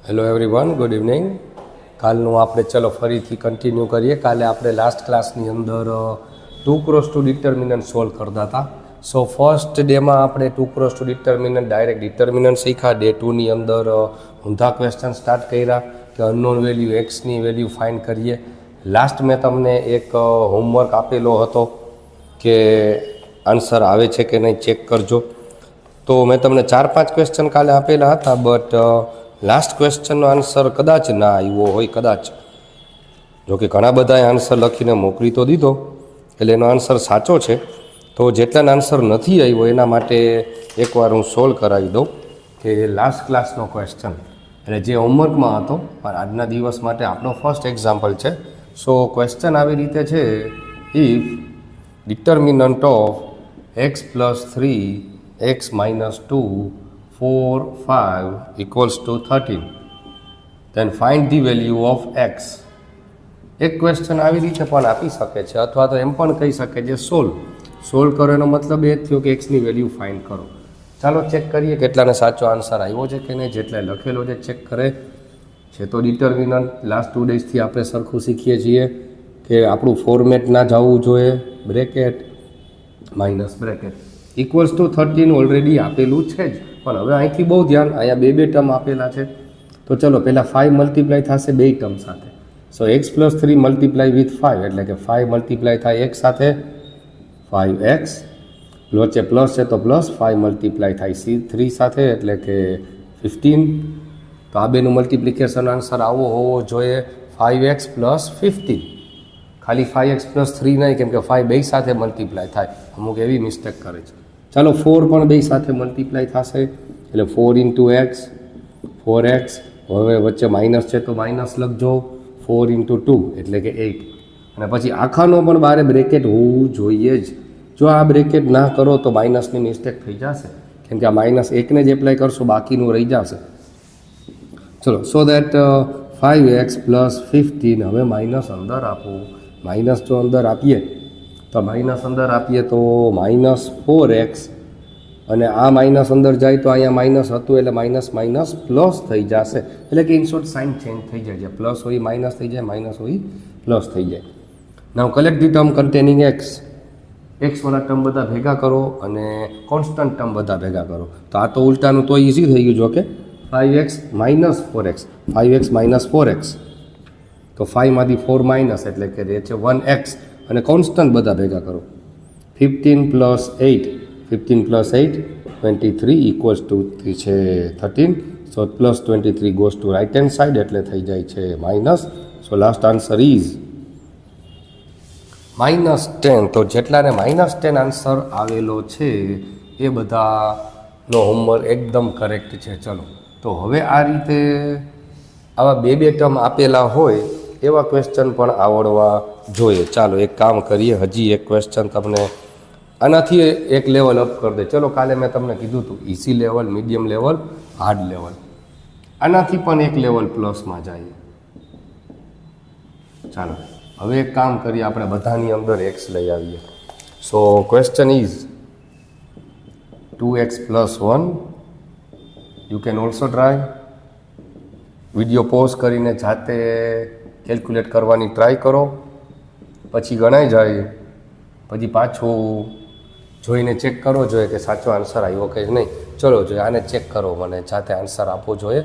Hello everyone, good evening. કાલનું આપણે ચલો ફરીથી કન્ટિન્યુ કરીએ. કાલે આપણે લાસ્ટ ક્લાસની અંદર 2x2 ડિટર્મિનન્ટ સોલ્વ કરતા હતા. સો ફર્સ્ટ ડેમાં આપણે 2x2 ડિટર્મિનન્ટ ડાયરેક્ટ ડિટર્મિનન્ટ શીખ્યા. ડે 2ની અંદર ઊંધા ક્વેશ્ચન સ્ટાર્ટ કર્યા કે અનનોન વેલ્યુ એક્સની વેલ્યુ ફાઇન્ડ કરીએ. લાસ્ટ મેં તમને એક હોમવર્ક આપેલો હતો કે આન્સર આવે છે કે નહીં ચેક કરજો. તો મેં તમને 4-5 ક્વેશ્ચન કાલે આપેલા હતા, બટ લાસ્ટ ક્વેશ્ચનનો આન્સર કદાચ ના આવ્યો હોય, કદાચ. જોકે ઘણા બધાએ આન્સર લખીને મોકલી તો દીધો, એટલે એનો આન્સર સાચો છે. તો જેટલાનો આન્સર નથી આવ્યો એના માટે એકવાર હું સોલ્વ કરાવી દઉં કે લાસ્ટ ક્લાસનો ક્વેશ્ચન એટલે જે હોમવર્કમાં હતો, પણ આજના દિવસ માટે આપણો ફર્સ્ટ એક્ઝામ્પલ છે. સો ક્વેશ્ચન આવી રીતે છે: if determinant of x + 3 x - 2 4 5 equals to 13, then find the value of x. એક ક્વેશ્ચન આવી રીતે પણ આપી શકે છે, અથવા તો એમ પણ કહી શકે છે સોલ્વ કરો. એનો મતલબ એ થયો કે એક્સની વેલ્યુ ફાઇન્ડ કરો. ચાલો ચેક કરીએ કેટલાને સાચો આન્સર આવ્યો છે કે નહીં. જેટલા લખેલો છે ચેક કરે છે. તો ડિટર્મિનન્ટ લાસ્ટ 2 ડેઝથી આપણે સરખું શીખીએ છીએ કે આપણું ફોર્મેટ ના જવું જોઈએ. Bracket minus bracket equals to 13 already આપેલું છે જ, પણ હવે અહીંથી બહુ ધ્યાન, અહીંયા બે ટર્મ આપેલા છે. તો ચલો પહેલાં 5 મલ્ટીપ્લાય થશે બે ટર્મ સાથે. સો x + 3 મલ્ટીપ્લાય વિથ 5 એટલે કે 5 મલ્ટીપ્લાય થાય x સાથે 5x, વચ્ચે પ્લસ છે તો પ્લસ 5 મલ્ટીપ્લાય થાય 3 સાથે એટલે કે 15. તો આ બેનું મલ્ટીપ્લિકેશન આન્સર આવો હોવો જોઈએ 5x + 15. ખાલી 5x + 3 નહીં, કેમ કે 5 બે સાથે મલ્ટીપ્લાય થાય. અમુક એવી મિસ્ટેક કરે છે. ચાલો 4 પણ બે સાથે મલ્ટીપ્લાય થશે એટલે 4 x 4x. હવે વચ્ચે માઇનસ છે તો માઇનસ લખજો. 4 × 2 એટલે કે 8. અને પછી આખાનો પણ બારે બ્રેકેટ હોવું જોઈએ જ. જો આ બ્રેકેટ ના કરો તો માઇનસની મિસ્ટેક થઈ જશે, કેમ કે આ માઇનસ એકને જ એપ્લાય કરશો, બાકીનું રહી જશે. ચલો, સો દેટ 5x + 15. હવે માઇનસ અંદર આપો. માઇનસ જો અંદર આપીએ તો -4x, અને આ માઇનસ અંદર જાય તો અહીંયા માઇનસ હતું એટલે માઇનસ પ્લસ થઈ જશે. એટલે કે ઇનશોર્ટ સાઇન ચેન્જ થઈ જાય છે. પ્લસ હોય માઇનસ થઈ જાય, માઇનસ હોય પ્લસ થઈ જાય. Now collect the term containing x. એક્સવાળા ટર્મ બધા ભેગા કરો અને કોન્સ્ટન્ટ ટર્મ બધા ભેગા કરો. તો આ તો ઉલટાનું તો ઇઝી થઈ ગયું. જો કે 5x - 4x 5x - 4x, તો 5માંથી 4 માઇનસ એટલે કે રહે છે 1x, અને કોન્સ્ટન્ટ બધા ભેગા કરો. 15 + 8 23 ઇક્વલ્સ ટુ છે 13. So +23 goes to right hand side એટલે થઈ જાય છે minus. So last answer is -10. તો જેટલાને -10 આન્સર આવેલો છે એ બધાનો હોમવર્ક એકદમ કરેક્ટ છે. ચલો, તો હવે આ રીતે આવા બે ટર્મ આપેલા હોય એવા ક્વેશ્ચન પણ આવડવા જોઈએ. ચાલો એક કામ કરીએ, હજી એક ક્વેશ્ચન તમને આનાથી એક લેવલ અપ કરી દે. ચલો, કાલે મેં તમને કીધું હતું easy level, medium level, hard level. આનાથી પણ એક લેવલ પ્લસમાં જાય. ચાલો હવે એક કામ કરીએ, આપણે બધાની અંદર એક્સ લઈ આવીએ. So question is 2x + 1. You can also try. Video pause કરીને જાતે કેલ્ક્યુલેટ કરવાની ટ્રાય કરો. પછી ગણાઈ જાય, પછી પાછું જોઈને ચેક કરવો જોઈએ કે સાચો આન્સર આવ્યો કે નહીં. ચલો જોઈએ, આને ચેક કરો, મને જાતે આન્સર આપવો જોઈએ.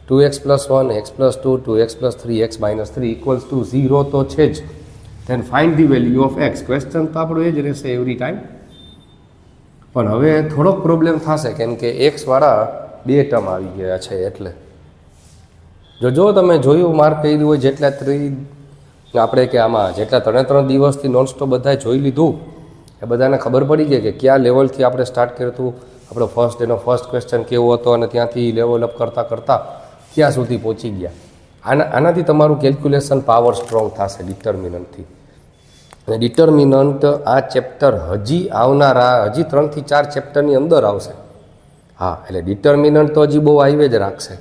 2x + 1 x + 2 2x + 3 x - 3 equals to 0 તો છે જ. Then find the value of x. Question તો આપણું એ જ રહેશે એવરી ટાઈમ, પણ હવે થોડોક પ્રોબ્લેમ થશે, કેમ કે એક્સવાળા બે ટર્મ આવી ગયા છે. એટલે જો તમે જોયું, માર્ક કર્યું હોય, જેટલા આપણે કે આમાં જેટલા 3 દિવસથી નોનસ્ટોપ બધાએ જોઈ લીધું, એ બધાને ખબર પડી ગઈ કે કયા લેવલથી આપણે સ્ટાર્ટ કર્યું હતું. આપણો ફર્સ્ટ ડેનો ફર્સ્ટ ક્વેશ્ચન કેવો હતો અને ત્યાંથી લેવલ અપ કરતાં ક્યાં સુધી પહોંચી ગયા. આનાથી તમારું કેલ્ક્યુલેશન પાવર સ્ટ્રોંગ થશે ડિટર્મિનન્ટથી. અને ડિટર્મિનન્ટ આ ચેપ્ટર હજી આવનારા 3 થી 4 ચેપ્ટરની અંદર આવશે. હા, એટલે ડિટર્મિનન્ટ તો હજી બહુ આવી જ રાખશે,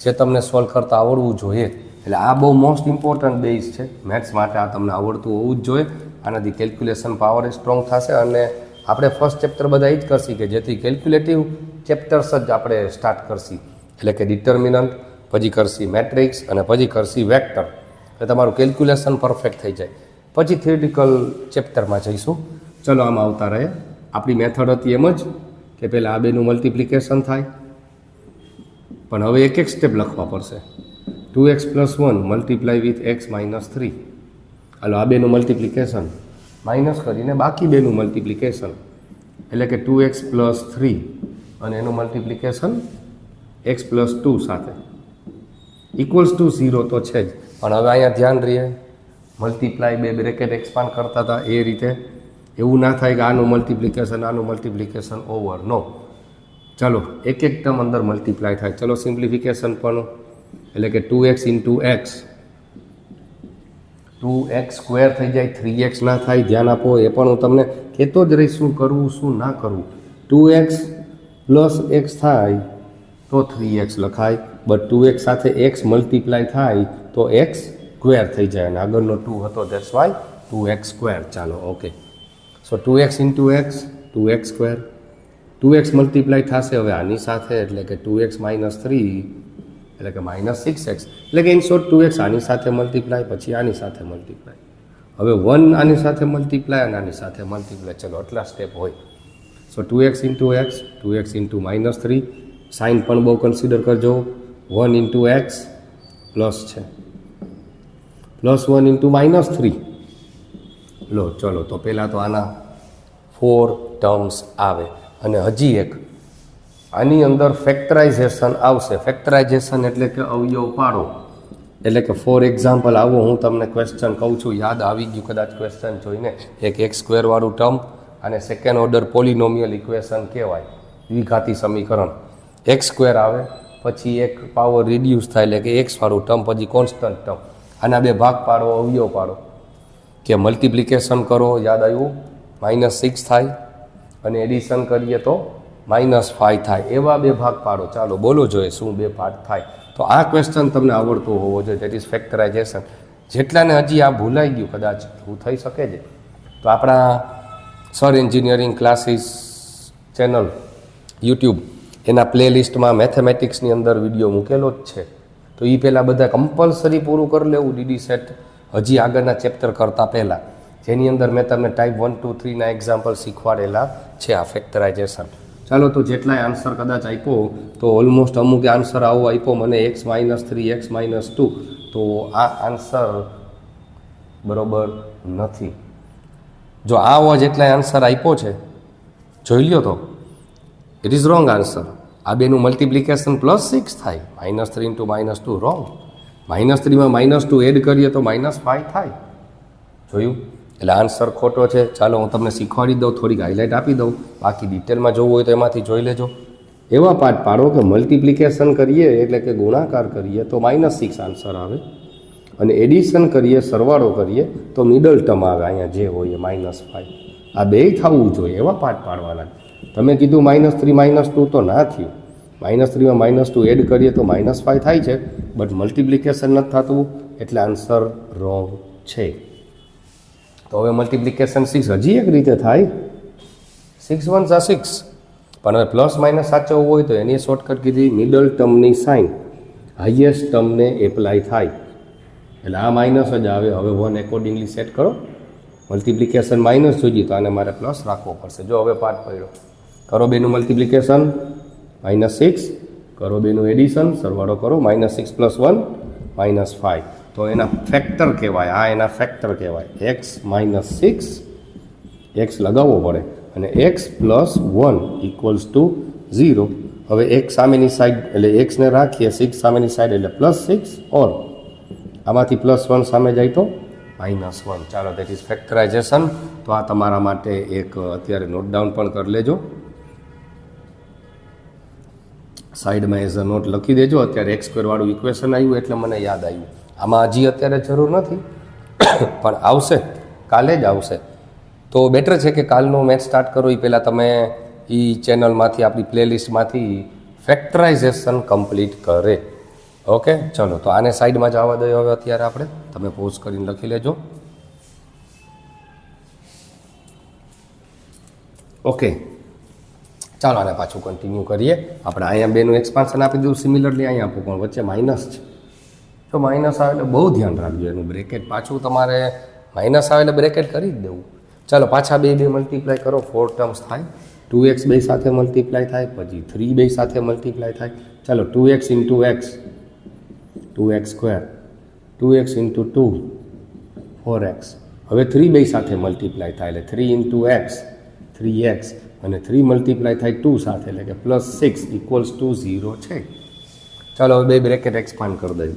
જે તમને સોલ્વ કરતાં આવડવું જોઈએ. એટલે આ બહુ મોસ્ટ ઇમ્પોર્ટન્ટ બેઝ છે મેથ્સ માટે. આ તમને આવડતું હોવું જ જોઈએ. આનાથી કેલ્ક્યુલેશન પાવર એ સ્ટ્રોંગ થશે. અને આપણે ફર્સ્ટ ચેપ્ટર બધા એ જ કરશી કે જેથી કેલ્ક્યુલેટિવ ચેપ્ટર્સ જ આપણે સ્ટાર્ટ કરશી. એટલે કે ડિટર્મિનન્ટ, પછી કરશી મેટ્રિક્સ અને પછી કરશી વેક્ટર. એટલે તમારું કેલ્ક્યુલેશન પરફેક્ટ થઈ જાય. પછી થિયરિટિકલ ચેપ્ટરમાં જઈશું. ચલો આમાં આવતા રહે. આપણી મેથડ હતી એમ જ કે પહેલાં આ બેનું મલ્ટિપ્લિકેશન થાય, પણ હવે એક એક સ્ટેપ લખવા પડશે. 2x + 1 multiply with x - 3. હાલો આ બેનું મલ્ટિપ્લિકેશન માઇનસ કરીને બાકી બેનું મલ્ટિપ્લિકેશન, એટલે કે 2x + 3 અને એનું મલ્ટિપ્લિકેશન x + 2 સાથે ઇક્વલ્સ ટુ 0 તો છે જ, પણ હવે અહીંયા ધ્યાન રહીએ મલ્ટીપ્લાય બે બ્રેકેટ એક્સપાન્ડ કરતા હતા એ રીતે એવું ના થાય કે આનું મલ્ટિપ્લિકેશન ઓવર. નો, ચાલો એક એક ટર્મ અંદર મલ્ટીપ્લાય થાય. ચલો સિમ્પ્લિફિકેશન પણ, એટલે કે 2x × x, 2x સ્ક્વેર થઈ જાય, 3x ના થાય. ધ્યાન આપો, એ પણ હું તમને કહેતો જ રહીશ શું કરવું શું ના કરવું. 2x + x થાય તો 3x લખાય, બટ 2x સાથે x મલ્ટીપ્લાય થાય તો x સ્ક્વેર થઈ જાય, અને આગળનો 2 હતો ધેટ્સ વાય 2x સ્ક્વેર. ચાલો ઓકે, સો 2x × x 2x square, 2x multiply થશે હવે આની સાથે, એટલે કે 2x - 3 એટલે કે -6x, એટલે કે ઇન શોર્ટ 2x આની સાથે મલ્ટીપ્લાય, પછી આની સાથે મલ્ટીપ્લાય, હવે 1 આની સાથે મલ્ટીપ્લાય અને આની સાથે મલ્ટીપ્લાય. ચલો આટલા સ્ટેપ હોય. સો 2x × x 2x × -3, સાઇન પણ બહુ કન્સિડર કરજો. 1 × x પ્લસ છે, +1 × -3. લો ચલો, તો પહેલાં તો આના 4 ટર્મ્સ આવે, અને હજી એક આની અંદર ફેક્ટરાઇઝેશન આવશે. ફેક્ટરાઇઝેશન એટલે કે અવયવ પાડો, એટલે કે ફોર એક્ઝામ્પલ આવો હું તમને ક્વેશ્ચન કહું છું, યાદ આવી ગયું કદાચ ક્વેશ્ચન જોઈને. એક x² વાળું ટર્મ અને સેકન્ડ ઓર્ડર પોલિનોમિયલ ઇક્વેશન કહેવાય, દ્વિઘાતી સમીકરણ. x² આવે, પછી એક પાવર રિડ્યુસ થાય, એટલે કે x વાળું ટર્મ, પછી કોન્સ્ટન્ટ ટર્મ. આના બે ભાગ પાડો, અવયવ પાડો, કે મલ્ટિપ્લિકેશન કરો, યાદ આવ્યું, -6 થાય, અને એડિશન કરીએ તો -5 થાય. એવા બે ભાગ પાડો. ચાલો બોલો જોઈએ શું બે પાર્ટ થાય. તો આ ક્વેશ્ચન તમને આવડતો હોવો જોઈએ, દેટ ઇઝ ફેક્ટરાઇઝેશન. જેટલાને હજી આ ભૂલાઈ ગયું, કદાચ એવું થઈ શકે છે, તો આપણા sir engineering classes channel YouTube, એના પ્લેલિસ્ટમાં મેથેમેટિક્સની અંદર વિડીયો મૂકેલો જ છે. તો એ પહેલાં બધા કમ્પલસરી પૂરું કરી લેવું, ડીડી સેટ હજી આગળના ચેપ્ટર કરતાં પહેલાં, જેની અંદર મેં તમને ટાઈપ 1, 2, 3ના એક્ઝામ્પલ શીખવાડેલા છે આ ફેક્ટરાઇઝેશન. ચાલો, તો જેટલાય આન્સર કદાચ આપ્યો, તો ઓલમોસ્ટ અમુક આન્સર આવો આપ્યો મને x - 3 x - 2, તો આ આન્સર બરોબર નથી. જો આવો જેટલાય આન્સર આપ્યો છે જોઈ લ્યો, તો ઇટ ઇઝ રોંગ આન્સર. આ બેનું મલ્ટિપ્લિકેશન +6 થાય, -3 × -2 રોંગ. -3માં -2 એડ કરીએ તો -5 થાય. જોયું? એટલે આન્સર ખોટો છે. ચાલો હું તમને શીખવાડી દઉં, થોડીક હાઇલાઇટ આપી દઉં, બાકી ડિટેલમાં જોવું હોય તો એમાંથી જોઈ લેજો. એવા પાર્ટ પાડો કે મલ્ટિપ્લિકેશન કરીએ એટલે કે ગુણાકાર કરીએ તો -6 આન્સર આવે, અને એડિશન કરીએ, સરવાળો કરીએ તો મિડલ ટર્મ આવે, અહીંયા જે હોય -5. આ બેય થવું જોઈએ, એવા પાર્ટ પાડવાના. તમે કીધું -3 -2 તો ના થયું. -3માં -2 એડ કરીએ તો -5 થાય છે, બટ મલ્ટિપ્લિકેશન નથી થતું, એટલે આન્સર રોંગ છે. તો હવે મલ્ટિપ્લિકેશન 6 હજી એક રીતે થાય, 6 × 1 = 6, પણ હવે પ્લસ માઇનસ સાચવવું હોય તો એની શોર્ટકટ કીધી, મિડલ ટર્મની સાઇન હાઈએસ્ટ ટર્મને એપ્લાય થાય, એટલે આ માઇનસ જ આવે. હવે 1 એકોર્ડિંગલી સેટ કરો. મલ્ટિપ્લિકેશન માઇનસ જોઈએ તો આને મારે પ્લસ રાખવો પડશે. જો હવે પાર્ટ પડ્યો, કરો બેનું મલ્ટિપ્લિકેશન -6, કરો બેનું એડિશન, સરવાળો કરો, -6 + 1 -5, તો એના ફેક્ટર કહેવાય. આ એના ફેક્ટર કહેવાય. x - 6, x લગાવવો પડે, અને x + 1 = 0. હવે x સામેની સાઈડ, એટલે xને રાખીએ, 6 સામેની સાઈડ એટલે +6, ઓર આમાંથી +1 સામે જાય તો -1. ચાલો, દેટ ઇઝ ફેક્ટરાઇઝેશન. તો આ તમારા માટે એક અત્યારે નોટ ડાઉન પણ કરી લેજો, સાઈડમાં એઝ અ નોટ લખી દેજો. અત્યારે x² વાળું ઇક્વેશન આવ્યું એટલે મને યાદ આવ્યું. આમાં હજી અત્યારે જરૂર નથી, પણ આવશે, કાલે જ આવશે. તો બેટર છે કે કાલનું મેચ સ્ટાર્ટ કરો એ પહેલાં તમે એ ચેનલમાંથી, આપણી પ્લેલિસ્ટમાંથી ફેક્ટરાઇઝેશન કમ્પ્લીટ કરે. ઓકે, ચલો, તો આને સાઈડમાં જવા દઈએ હવે અત્યારે આપણે. તમે પોઝ કરીને લખી લેજો. ઓકે, ચાલો આને પાછું કન્ટિન્યુ કરીએ. આપણે અહીંયા બેનું એક્સપાન્શન આપી દીધું, સિમિલરલી અહીંયા આપું, પણ વચ્ચે માઇનસ છે. જો માઇનસ આવે એટલે બહુ ધ્યાન રાખજો એનું બ્રેકેટ. પાછું તમારે માઇનસ આવે એટલે બ્રેકેટ કરી જ દેવું. ચાલો પાછા બે મલ્ટીપ્લાય કરો, 4 ટર્મ્સ થાય. 2x બે સાથે મલ્ટીપ્લાય થાય, પછી 3 બે સાથે મલ્ટીપ્લાય થાય. ચાલો 2x into x 2x square, 2x into 2 4x. હવે 3 બે સાથે મલ્ટીપ્લાય થાય એટલે 3 ઇન્ટુ એક્સ 3x, અને 3 મલ્ટીપ્લાય થાય 2 સાથે એટલે કે +6 = 0 છે. ચાલો હવે બે બ્રેકેટ એક્સપાન્ડ કરી દઈએ.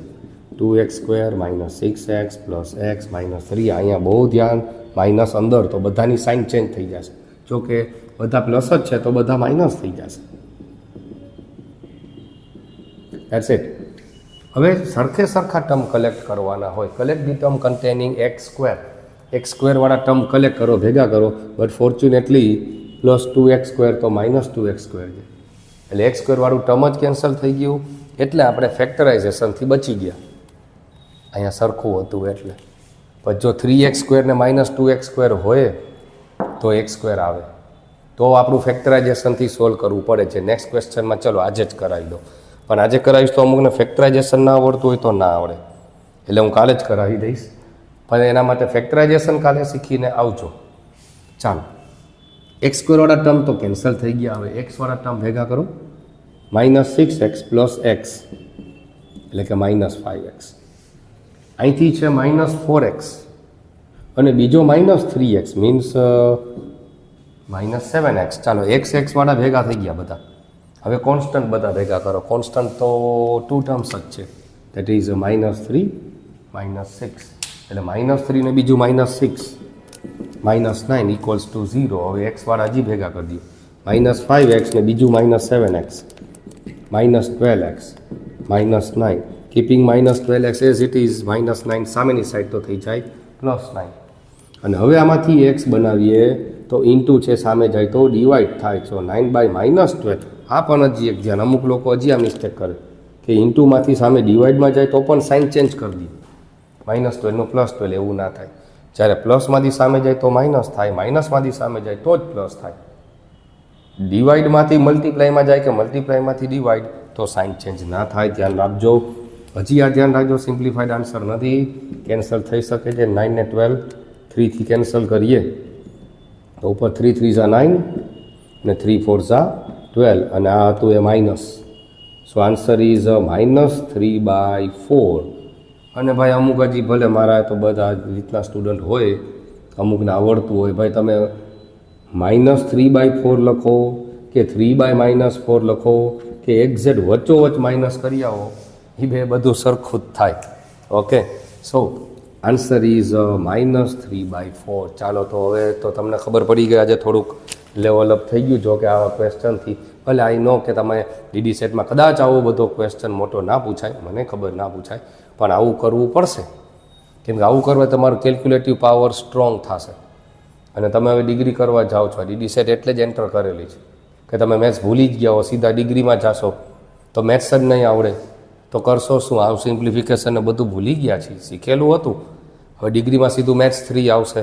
2x square -6x + x -3. અહીંયા બહુ ધ્યાન, માઇનસ અંદર તો બધાની સાઇન ચેન્જ થઈ જશે. જો કે બધા પ્લસ જ છે તો બધા માઇનસ થઈ જશે. That's it. હવે સરખે સરખા ટર્મ કલેક્ટ કરવાના હોય. Collect the term containing x square વાળા ટર્મ કલેક્ટ કરો, ભેગા કરો. બટ ફોર્ચ્યુનેટલી +2x સ્ક્વેર તો -2x સ્ક્વેર છે, એટલે x સ્ક્વેર વાળું ટર્મ જ કેન્સલ થઈ ગયું. એટલે આપણે ફેક્ટરાઇઝેશનથી બચી ગયા. અહીંયા સરખું હતું એટલે. પણ જો 3x સ્ક્વેર ને -2x સ્ક્વેર હોય તો x સ્ક્વેર આવે, તો આપણું ફેક્ટરાઇઝેશનથી સોલ્વ કરવું પડે છે. નેક્સ્ટ ક્વેશ્ચનમાં ચલો આજે જ કરાવી દો, પણ આજે કરાવીશ તો અમુકને ફેક્ટરાઇઝેશન ના આવડતું હોય તો ના આવડે, એટલે હું કાલે જ કરાવી દઈશ. પણ એના માટે ફેક્ટરાઇઝેશન કાલે શીખીને આવજો. ચાલો, x સ્ક્વેર વાળા ટર્મ તો કેન્સલ થઈ ગયા. હવે x વાળા ટર્મ ભેગા કરો. -6x + x એટલે કે -5x. અહીંથી છે -4x અને બીજો -3x મીન્સ -7x. ચાલો x વાળા ભેગા થઈ ગયા બધા. હવે કોન્સ્ટન્ટ બધા ભેગા કરો. કોન્સ્ટન્ટ તો 2 ટર્મ્સ જ છે, દેટ ઇઝ -3 -6 એટલે -3 ને બીજું -6 -9 = 0. હવે x વાળા હજી ભેગા કરી દઈએ. -5x ને બીજું -7x -12x -9. Keeping -12x as it is, -9 સામેની સાઈડ તો થઈ જાય +9. અને હવે આમાંથી x બનાવીએ તો ઇન્ટુ છે, સામે જાય તો ડિવાઈડ થાય. તો 9/-12. આ પણ હજી એક ધ્યાન, અમુક લોકો હજી આ મિસ્ટેક કરે કે ઇન્ટુમાંથી સામે ડિવાઈડમાં જાય તો પણ સાઇન ચેન્જ કરી દઈએ, -12 નું +12. એવું ના થાય. જ્યારે પ્લસમાંથી સામે જાય તો માઇનસ થાય, માઇનસમાંથી સામે જાય તો જ પ્લસ થાય. ડિવાઈડમાંથી મલ્ટીપ્લાયમાં જાય કે મલ્ટીપ્લાયમાંથી ડિવાઈડ તો સાઇન ચેન્જ ના થાય. ધ્યાન રાખજો. હજી આ ધ્યાન રાખજો, સિમ્પ્લિફાઈડ આન્સર નથી, કેન્સલ થઈ શકે છે. 9 ને 12 3થી કેન્સલ કરીએ તો ઉપર 3 3 ઝા 9 ને 3 4 ઝા 12, અને આ હતું એ માઇનસ. So answer is -3/4. અને ભાઈ અમુક હજી ભલે મારા તો બધા રીતના સ્ટુડન્ટ હોય, અમુકને આવડતું હોય, ભાઈ તમે -3/4 લખો કે 3/-4 લખો કે એક્ઝેક્ટ વચ્ચોવચ માઇનસ કરી આવો, એ બે બધું સરખું જ થાય. Okay, so answer is -3/4. ચાલો, તો હવે તો તમને ખબર પડી ગઈ, આજે થોડુંક લેવલ અપ થઈ ગયું. જો કે આવા ક્વેશ્ચનથી ભલે આઈ નો કે તમે ડીડી સેટમાં કદાચ આવો બધો ક્વેશ્ચન મોટો ના પૂછાય, મને ખબર ના પૂછાય, પણ આવું કરવું પડશે. કેમ કે આવું કરવા તમારું કેલ્ક્યુલેટિવ પાવર સ્ટ્રોંગ થશે. અને તમે હવે ડિગ્રી કરવા જાઓ છો, ડીડી સેટ એટલે જ એન્ટર કરેલી છે કે તમે મેથ્સ ભૂલી જ ગયા હો, સીધા ડિગ્રીમાં જાશો તો મેથ્સ જ નહીં આવડે તો કરશો શું? આવું સિમ્પ્લિફિકેશન ને બધું ભૂલી ગયા છીએ, શીખેલું હતું. હવે ડિગ્રીમાં સીધું મેથ્સ 3 આવશે.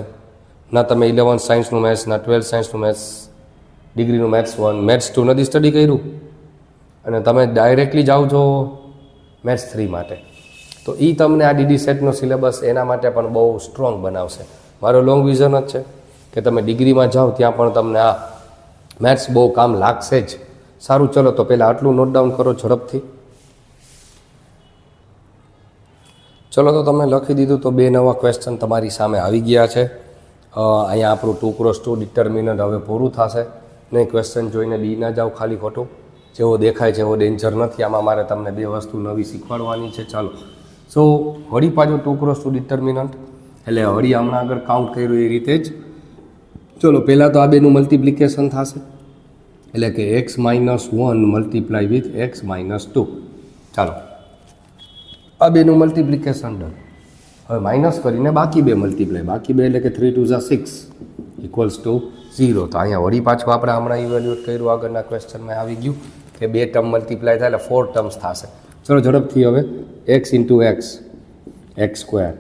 ના તમે 11th સાયન્સનું મેથ્સ, ના 12th સાયન્સનું મેથ્સ, ડિગ્રીનું મેથ્સ 1, મેથ્સ 2 નથી સ્ટડી કર્યું, અને તમે ડાયરેક્ટલી જાઓ છો મેથ્સ 3 માટે. તો એ તમને આ ડીડી સેટનો સિલેબસ એના માટે પણ બહુ સ્ટ્રોંગ બનાવશે. મારો લોંગ વિઝન જ છે કે તમે ડિગ્રીમાં જાઓ ત્યાં પણ તમને આ મેથ્સ બહુ કામ લાગશે જ. સારું, ચલો તો પહેલાં આટલું નોટ ડાઉન કરો ઝડપથી. ચલો તો તમે લખી દીધું, તો 2 નવા ક્વેશ્ચન તમારી સામે આવી ગયા છે. અહીંયા આપણું 2x2 ડિટર્મિનન્ટ હવે પૂરું થશે. નહીં ક્વેશ્ચન જોઈને બી ના જાઓ ખાલી ખોટું. જેવો દેખાય છે એવો ડેન્જર નથી. આમાં મારે તમને 2 વસ્તુ નવી શીખવાડવાની છે. ચાલો, સો વળી પાછું 2x2 ડિટર્મિનન્ટ, એટલે વળી હમણાં આગળ કાઉન્ટ કર્યું એ રીતે જ. ચલો, પહેલાં તો આ બેનું મલ્ટિપ્લિકેશન થશે, એટલે કે x - 1 મલ્ટીપ્લાય વિથ x - 2. ચાલો, આ બેનું મલ્ટિપ્લિકેશન ડન. હવે માઇનસ કરીને બાકી 2 મલ્ટીપ્લાય, બાકી 2 એટલે કે 3 2 ઝા 6 = 0. તો અહીંયા વળી પાછું આપણે હમણાં ઇવેલ્યુએટ કર્યું, આગળના ક્વેશ્ચનમાં આવી ગયું કે 2 ટર્મ મલ્ટીપ્લાય થાય એટલે 4 ટર્મ્સ થશે. ચલો ઝડપથી હવે x × x square,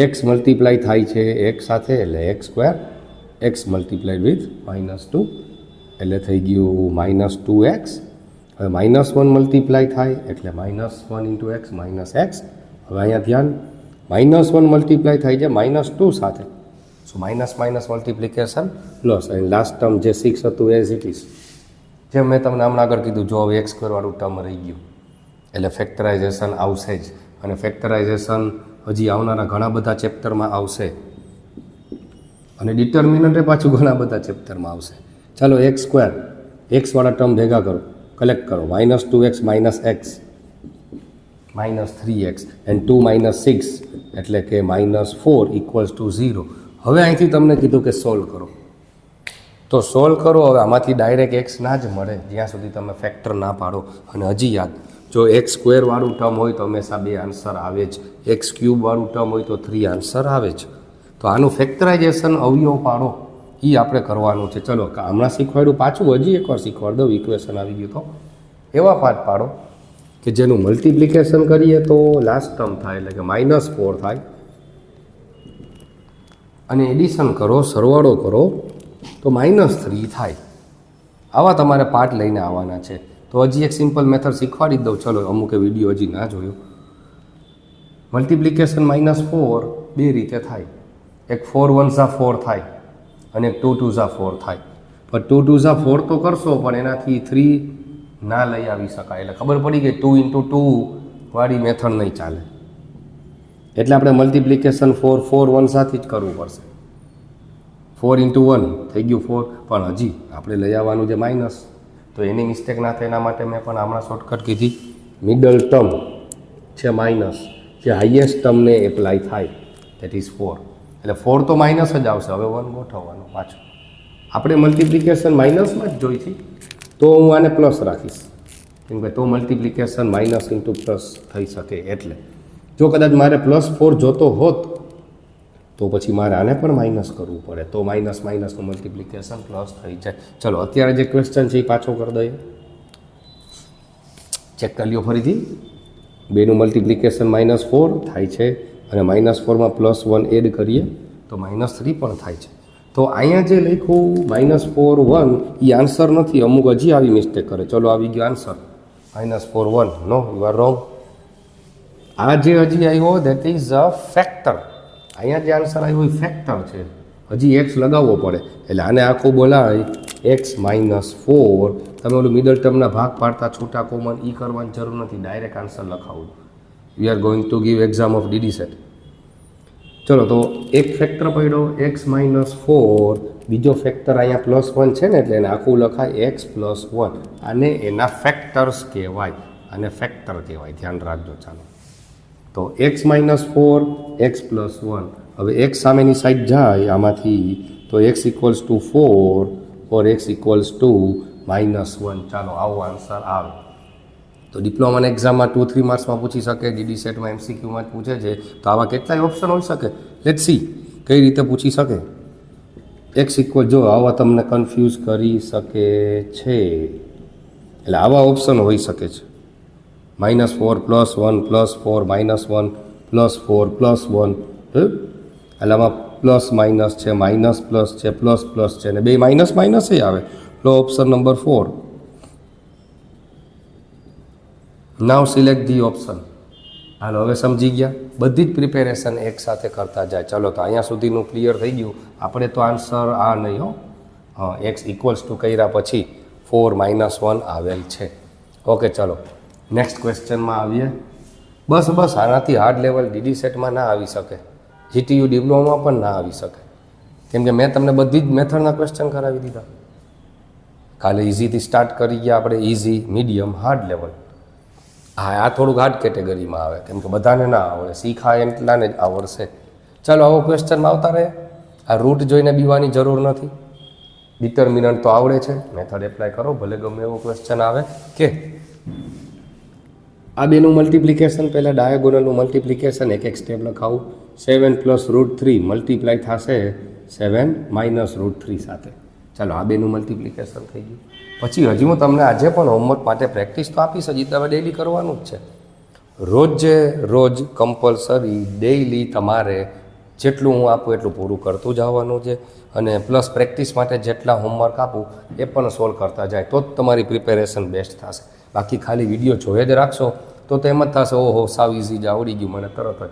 x multiply થાય છે x સાથે એટલે x square, x multiply with -2 એટલે થઈ ગયું -2x. હવે -1 મલ્ટીપ્લાય થાય એટલે -1 ઇન્ટુ એક્સ -x. હવે અહીંયા ધ્યાન, -1 મલ્ટીપ્લાય થાય છે -2 સાથે. સો માઇનસ માઇનસ મલ્ટીપ્લિકેશન પ્લસ, અને લાસ્ટ ટર્મ જે 6 હતું એઝ ઇટ ઇઝ. જેમ મેં તમને હમણાં આગળ કીધું, જો હવે x² વાળું ટર્મ રહી ગયું એટલે ફેક્ટરાઇઝેશન આવશે જ. અને ફેક્ટરાઇઝેશન હજી આવનારા ઘણા બધા ચેપ્ટરમાં આવશે, અને ડિટર્મિનન્ટે પાછું ઘણા બધા ચેપ્ટરમાં આવશે. ચાલો x², x વાળા ટર્મ ભેગા કરો, કલેક્ટ કરો. -2x -x -3x એન્ડ 2 - 6 એટલે કે -4 = 0. હવે અહીંથી તમને કીધું કે સોલ્વ કરો, તો સોલ્વ કરો. હવે આમાંથી ડાયરેક્ટ x ના જ મળે જ્યાં સુધી તમે ફેક્ટર ના પાડો. અને હજી યાદ, જો x² વાળું ટર્મ હોય તો હંમેશા 2 આન્સર આવે જ, x³ વાળું ટર્મ હોય તો 3 આન્સર આવે જ. તો આનું ફેક્ટરાઇઝેશન અવયવ પાડો એ આપણે કરવાનું છે. ચલો હમણાં શીખવાડ્યું, પાછું હજી એકવાર શીખવાડ દઉં. ઇક્વેશન આવી ગયું તો એવા પાર્ટ પાડો કે જેનું મલ્ટિપ્લિકેશન કરીએ તો લાસ્ટ ટર્મ થાય એટલે કે -4 થાય, અને એડિશન કરો, સરવાળો કરો તો -3 થાય. આવા તમારે પાર્ટ લઈને આવવાના છે. તો હજી એક સિમ્પલ મેથડ શીખવાડી જ દઉં. ચલો, અમુકે વિડીયો હજી ના જોયો. મલ્ટિપ્લિકેશન -4 બે રીતે થાય. એક 4 1 = 4 થાય અને એક 2 2 = 4 થાય. પણ 2 2 = 4 તો કરશો, પણ એનાથી 3 ના લઈ આવી શકાય. એટલે ખબર પડી ગઈ 2 × 2 વાળી મેથડ નહીં ચાલે. એટલે આપણે મલ્ટિપ્લિકેશન 4 4 1 સાથે જ કરવું પડશે. 4 × 1 થઈ ગયું 4, પણ હજી આપણે લઈ આવવાનું છે માઇનસ. તો એની મિસ્ટેક ના થાય એના માટે મેં પણ હમણાં શોર્ટકટ કીધી. મિડલ ટર્મ છે માઇનસ, જે હાઈએસ્ટ ટર્મને એપ્લાય થાય, દેટ ઇઝ 4. એટલે 4 તો માઇનસ જ આવશે. હવે 1 ગોઠવવાનું પાછું. આપણે મલ્ટિપ્લિકેશન માઇનસમાં જ જોઈ છે, તો હું આને પ્લસ રાખીશ, કેમ કે તો મલ્ટિપ્લિકેશન માઇનસ ઇન્ટુ પ્લસ થઈ શકે. એટલે જો કદાચ મારે +4 જોતો હોત તો પછી મારે આને પણ માઇનસ કરવું પડે, તો માઇનસ માઇનસનું મલ્ટિપ્લિકેશન પ્લસ થઈ જાય. ચલો, અત્યારે જે ક્વેશ્ચન છે એ પાછો કરી દઈએ, ચેક કરી લ્યો ફરીથી. બેનું મલ્ટિપ્લિકેશન -4 થાય છે, અને -4માં +1 એડ કરીએ તો -3 પણ થાય છે. તો અહીંયા જે લખ્યું -4 1 એ આન્સર નથી, અમુક હજી આવી મિસ્ટેક કરે. ચલો, આવી ગયો answer -4 1. No, you are wrong. આ જે હજી આવ્યો દેટ ઇઝ અ ફેક્ટર. અહીંયા જે આન્સર આવ્યો એ ફેક્ટર છે, હજી x લગાવવો પડે. એટલે આને આખું બોલાય x -4. તમે ઓલું મિડલ ટર્મના ભાગ પાડતા છૂટા કોમન એ કરવાની જરૂર નથી, ડાયરેક્ટ આન્સર લખાવું. We are going to give exam of DD set. ચલો, તો એક ફેક્ટર પડ્યો x -4, બીજો ફેક્ટર અહીંયા +1 છે ને, એટલે એને આખું લખાય x +1. આને એના ફેક્ટર્સ કહેવાય, આને ફેક્ટર કહેવાય, ધ્યાન રાખજો. ચાલો, તો x -4 x +1. હવે x સામેની સાઈડ જાય આમાંથી, તો x = 4 or x = -1. ચાલો, આવો આન્સર આવે. તો ડિપ્લોમાના એક્ઝામમાં 2 3 માર્ક્સમાં પૂછી શકે, DD સેટમાં MCQમાં જ પૂછે છે. તો આવા કેટલાય ઓપ્શન હોઈ શકે. લેટ્સ સી કઈ રીતે પૂછી શકે. x = જો આવા તમને કન્ફ્યુઝ કરી શકે છે, એટલે આવા ઓપ્શન હોઈ શકે છે. -4 +1 +4 -1 +4 +1. એટલે આમાં પ્લસ માઇનસ છે, માઇનસ પ્લસ છે, પ્લસ પ્લસ છે, અને બે માઇનસ માઇનસ આવે. લો option number 4. Now select the option. હાલો, હવે સમજી ગયા. બધી જ પ્રિપેરેશન એક સાથે કરતા જાય. ચલો, તો અહીંયા સુધીનું ક્લિયર થઈ ગયું. આપણે તો આન્સર આ નહીં હો, x = કર્યા પછી 4 -1 આવેલ છે. ઓકે, ચલો નેક્સ્ટ ક્વેશ્ચનમાં આવીએ. બસ આનાથી હાર્ડ લેવલ DD સેટમાં ના આવી શકે, GTU ડિપ્લોમામાં પણ ના આવી શકે, કેમ કે મેં તમને બધી જ મેથડના ક્વેશ્ચન કરાવી દીધા. કાલે ઇઝીથી સ્ટાર્ટ કરી ગયા આપણે, ઇઝી, મીડિયમ, હાર્ડ લેવલ. હા, આ થોડુંક હાર્ડ કેટેગરીમાં આવે, કેમ કે બધાને ના આવડે, શીખાય એટલાને જ આવડશે. ચાલો, આવો ક્વેશ્ચનમાં આવતા રહે. આ રૂટ જોઈને બીવાની જરૂર નથી, ડિટર્મિનન્ટ તો આવડે છે, મેથડ એપ્લાય કરો, ભલે ગમે એવો ક્વેશ્ચન આવે. કે આ બેનું મલ્ટિપ્લિકેશન, પહેલાં ડાયાગોનલનું મલ્ટિપ્લિકેશન એક સ્ટેપ લખાવું. 7 + √3 મલ્ટીપ્લાય થશે 7 - √3 સાથે. ચાલો, આ બેનું મલ્ટિપ્લિકેશન થઈ ગયું. પછી હજી હું તમને આજે પણ હોમવર્ક માટે પ્રેક્ટિસ તો આપીશ, હજી તમે ડેઈલી કરવાનું જ છે. રોજ કમ્પલસરી ડેઈલી તમારે જેટલું હું આપું એટલું પૂરું કરતું જવાનું છે. અને પ્લસ પ્રેક્ટિસ માટે જેટલા હોમવર્ક આપું એ પણ સોલ્વ કરતા જાય તો જ તમારી પ્રિપેરેશન બેસ્ટ થશે. બાકી ખાલી વિડીયો જોઈ જ રાખશો તો એમ જ થશે ઓહો સાવ ઇઝી જ આવડી ગયું મને તરત જ,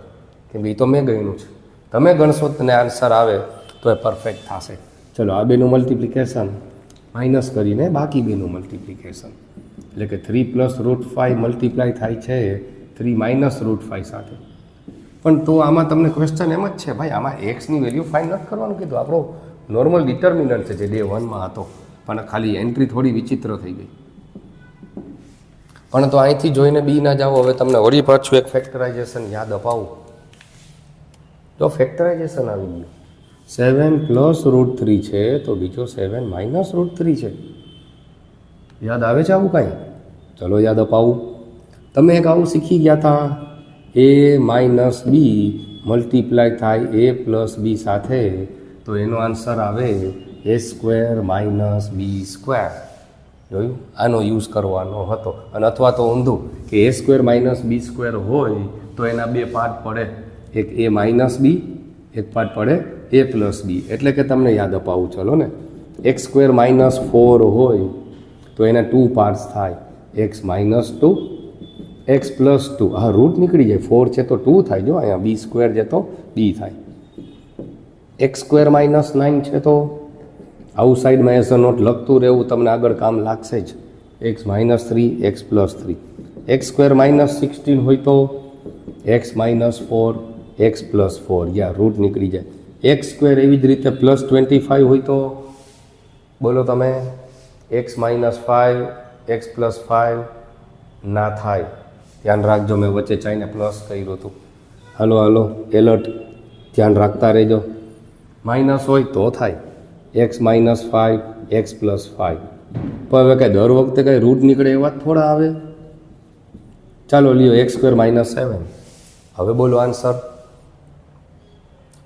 કેમ કે એ તો મેં ગયેલું છે. તમે ગણશો તને આન્સર આવે તો એ પરફેક્ટ થશે. ચલો આ બેનું મલ્ટિપ્લિકેશન માઇનસ કરીને બાકી બેનું મલ્ટિપ્લિકેશન, એટલે કે 3 + √5 મલ્ટીપ્લાય થાય છે 3 - √5 સાથે. પણ તો આમાં તમને ક્વેશ્ચન એમ જ છે ભાઈ, આમાં એક્સની વેલ્યુ ફાઇન્ડ નથી કરવાનું કીધું, આપણો નોર્મલ ડિટર્મિનન્ટ છે જે ડે 1માં હતો, પણ ખાલી એન્ટ્રી થોડી વિચિત્ર થઈ ગઈ. પણ તો અહીંથી જોઈને બી ના જાઓ. હવે તમને વળી પાછું એક ફેક્ટરાઇઝેશન યાદ અપાવું તો ફેક્ટરાઇઝેશન આવી ગયું. 7 + √3 છે તો બીજો 7 - √3 છે. યાદ આવે છે આવું કાંઈ? ચલો યાદ અપાવું. તમે એક આવું શીખી ગયા હતા, a - b મલ્ટીપ્લાય થાય a + b સાથે તો એનો આન્સર આવે a² - b². જોયું? આનો યુઝ કરવાનો હતો. અને અથવા તો ઊંધું કે a² - b² હોય તો એના બે પાર્ટ પડે, એક a - b, એક પાર્ટ પડે a + b. એટલે કે તમને યાદ અપાવું ચલો ને, x² - 4 હોય તો એના 2 પાર્ટ્સ થાય, x - 2, x + 2. હા રૂટ નીકળી જાય, 4 છે તો 2 થાય, જો અહીંયા b² છે તો b થાય. x² - 9 છે તો આવું સાઈડમાં એઝ અ નોટ લખતું રહેવું, તમને આગળ કામ લાગશે જ. x - 3, x + 3. x² - 16 હોય તો x - 4, x + 4, યા રૂટ નીકળી જાય. x² એવી જ રીતે +25 હોય તો બોલો તમે, x - 5, x + 5 ના થાય. ધ્યાન રાખજો, મેં વચ્ચે ચાઈને પ્લસ કર્યું હતું. હાલો એલર્ટ, ધ્યાન રાખતા રહેજો. માઇનસ હોય તો થાય x - 5, x + 5. પણ હવે કાંઈ દર વખતે કાંઈ રૂટ નીકળે એવા જ થોડા આવે. ચાલો લ્યો x² - 7. હવે બોલો આન્સર.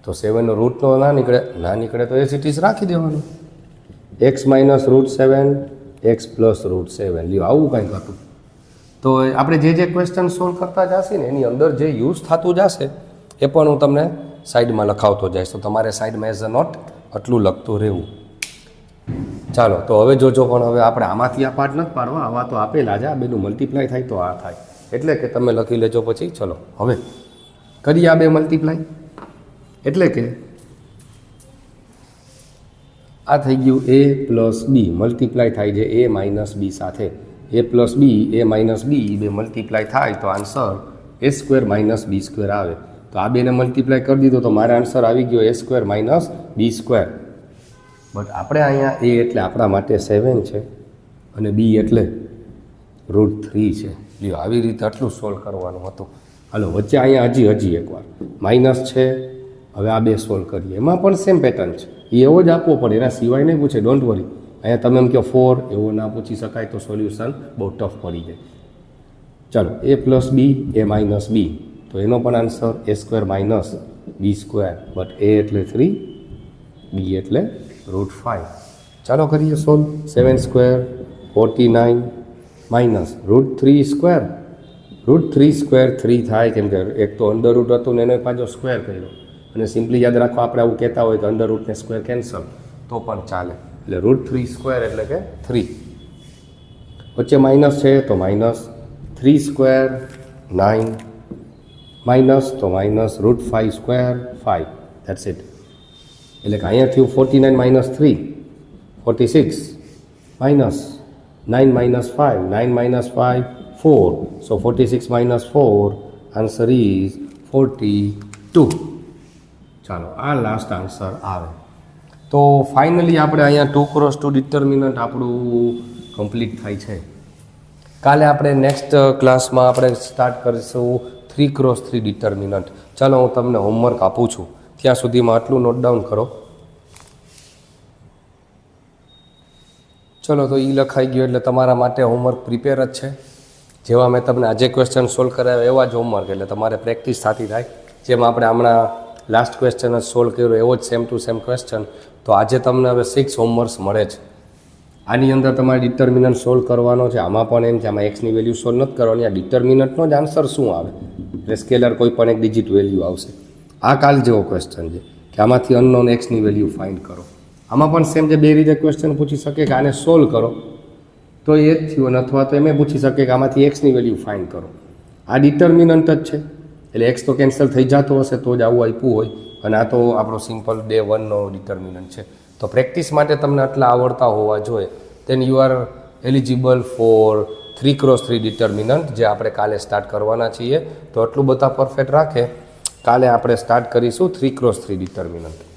તો 7નો રૂટ તો ના નીકળે તો એ સિટીઝ રાખી દેવાનું. x - √7, x + √7. લ્યો આવું કાંઈક હતું. તો આપણે જે ક્વેશ્ચન સોલ્વ કરતા જશે ને એની અંદર જે યુઝ થતું જશે એ પણ હું તમને સાઈડમાં લખાવતો જઈશ. તો તમારે સાઈડમાં એઝ અ નોટ આટલું લખતું રહેવું. ચાલો તો હવે જોજો. પણ હવે આપણે આમાંથી આ પાર્ટ નથી પાડવા, આવા તો આપેલા જ. આ બેનું મલ્ટીપ્લાય થાય તો આ થાય, એટલે કે તમે લખી લેજો પછી. ચલો હવે કરીએ આ બે મલ્ટીપ્લાય. એટલે કે આ થઈ ગયું a + b મલ્ટીપ્લાય થાય છે a - b સાથે. a + b, a - b બે મલ્ટીપ્લાય થાય તો આન્સર a² - b² આવે. તો આ બેને મલ્ટીપ્લાય કરી દીધો તો મારા આન્સર આવી ગયો a² - b². બટ આપણે અહીંયા a એટલે આપણા માટે 7 છે અને b એટલે √3 છે. લ્યો આવી રીતે આટલું સોલ્વ કરવાનું હતું. હાલો વચ્ચે અહીંયા હજી એકવાર માઇનસ છે. હવે આ બે સોલ્વ કરીએ. એમાં પણ સેમ પેટર્ન છે, એ એવો જ આપવો પડે, એના સિવાય નહીં પૂછે. Don't worry. અહીંયા તમે એમ કહો 4 એવો ના પૂછી શકાય તો સોલ્યુશન બહુ ટફ પડી જાય. ચાલો a + b, a - b તો એનો પણ answer a² - b². But a એટલે 3, b એટલે √5. ચાલો કરીએ સોલ્વ. 7² 49 -√3². √3² 3 થાય, કેમ કે એક તો અંડર રૂટ હતું ને એનો પાછો સ્ક્વેર કર્યો. અને સિમ્પલી યાદ રાખો, આપણે આવું કહેતા હોય તો અંડર રૂટને સ્ક્વેર કેન્સલ તો પણ ચાલે. એટલે √3² એટલે કે 3. વચ્ચે માઇનસ છે તો -3² 9 માઇનસ તો -√5² 5. That's it. એટલે કે અહીંયા થયું 49 - 3 46 માઇનસ 9 - 5 9 - 5 4. So 46 - 4 answer is 42. ચાલો આ લાસ્ટ આન્સર આવે. તો ફાઇનલી આપણે અહીંયા 2 × 2 ડિટર્મિનન્ટ આપણું કમ્પ્લીટ થાય છે. કાલે આપણે નેક્સ્ટ ક્લાસમાં આપણે સ્ટાર્ટ કરીશું 3 × 3 ડિટર્મિનન્ટ. ચાલો હું તમને હોમવર્ક આપું છું, ત્યાં સુધીમાં આટલું નોટ ડાઉન કરો. ચલો તો એ લખાઈ ગયું એટલે તમારા માટે હોમવર્ક પ્રિપેર જ છે. જેવા મેં તમને આજે ક્વેશ્ચન સોલ્વ કરાવ્યા એવા જ હોમવર્ક, એટલે તમારે પ્રેક્ટિસ થતી થાય. જેમ આપણે હમણાં લાસ્ટ ક્વેશ્ચન જ સોલ્વ કર્યો એવો જ સેમ ટુ સેમ ક્વેશ્ચન. તો આજે તમને હવે 6 હોમવર્ક્સ મળે છે. આની અંદર તમારે ડિટર્મિનન્ટ સોલ્વ કરવાનો છે. આમાં પણ એમ છે, આમાં એક્સની વેલ્યુ સોલ્વ નથી કરવાની. આ ડિટર્મિનન્ટનો જ આન્સર શું આવે, એટલે સ્કેલર કોઈ પણ એક ડિજિટ વેલ્યુ આવશે. આ કાલ જેવો ક્વેશ્ચન છે કે આમાંથી અનનોન એક્સની વેલ્યુ ફાઇન્ડ કરો. આમાં પણ સેમ જે બે રીતે ક્વેશ્ચન પૂછી શકે કે આને સોલ્વ કરો તો એ જ થયું, અથવા તો એમ પૂછી શકે કે આમાંથી એક્સની વેલ્યુ ફાઇન્ડ કરો. આ ડિટર્મિનન્ટ જ છે એટલે એક્સ તો કેન્સલ થઈ જતો હશે તો જ આવું આપ્યું હોય, અને આ તો આપણો સિમ્પલ ડે 1નો ડિટર્મિનન્ટ છે. તો પ્રેક્ટિસ માટે તમને આટલા આવડતા હોવા જોઈએ, then you are eligible for 3x3 determinant, જે આપણે કાલે સ્ટાર્ટ કરવાના છીએ. તો આટલું બધા પરફેક્ટ રાખે, કાલે આપણે સ્ટાર્ટ કરીશું 3x3 ડિટર્મિનન્ટ.